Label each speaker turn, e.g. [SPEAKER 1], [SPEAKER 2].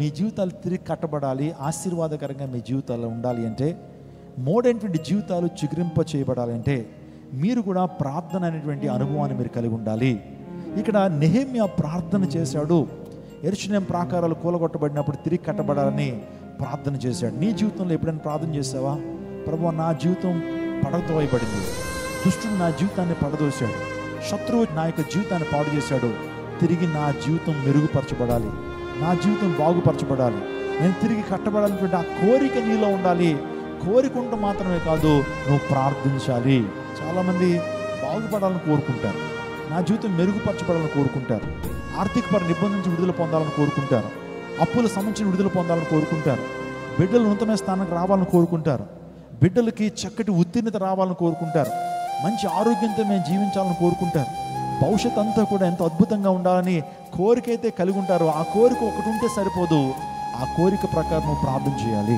[SPEAKER 1] మీ జీవితాలు తిరిగి కట్టబడాలి, ఆశీర్వాదకరంగా మీ జీవితాల్లో ఉండాలి అంటే, మోడైనటువంటి జీవితాలు చిగురింప చేయబడాలి అంటే మీరు కూడా ప్రార్థన అనేటువంటి అనుభవాన్ని మీరు కలిగి ఉండాలి. ఇక్కడ నెహెమ్యా ప్రార్థన చేశాడు. యెరూషలేము ప్రాకారాలు కూలగొట్టబడినప్పుడు తిరిగి కట్టబడాలని ప్రార్థన చేశాడు. నీ జీవితంలో ఎప్పుడైనా ప్రార్థన చేసావా? ప్రభువా, నా జీవితం పడదోయబడింది, దుష్టుడు నా జీవితాన్ని పడదోశాడు, శత్రువు నా యొక్క జీవితాన్ని పాడు చేశాడు, తిరిగి నా జీవితం మెరుగుపరచబడాలి, నా జీవితం బాగుపరచబడాలి, నేను తిరిగి కట్టబడాలనేటువంటి ఆ కోరిక నీలో ఉండాలి. కోరిక ఉంటే మాత్రమే కాదు, నువ్వు ప్రార్థించాలి. చాలామంది బాగుపడాలని కోరుకుంటారు, నా జీవితం మెరుగుపరచబడాలని కోరుకుంటారు, ఆర్థికపర నిబంధన నుంచి విడుదల పొందాలని కోరుకుంటారు, అప్పుల సంబంధించిన విడుదల పొందాలని కోరుకుంటారు, బిడ్డలు ఉన్నతమైన స్థానానికి రావాలని కోరుకుంటారు, బిడ్డలకి చక్కటి ఉత్తీర్ణత రావాలని కోరుకుంటారు, మంచి ఆరోగ్యంతో మేము జీవించాలని కోరుకుంటారు, భవిష్యత్ అంతా కూడా ఎంతో అద్భుతంగా ఉండాలని కోరిక అయితే కలిగి ఉంటారో, ఆ కోరిక ఒకటి ఉంటే సరిపోదు, ఆ కోరిక ప్రకారం నువ్వు ప్రార్థన చేయాలి.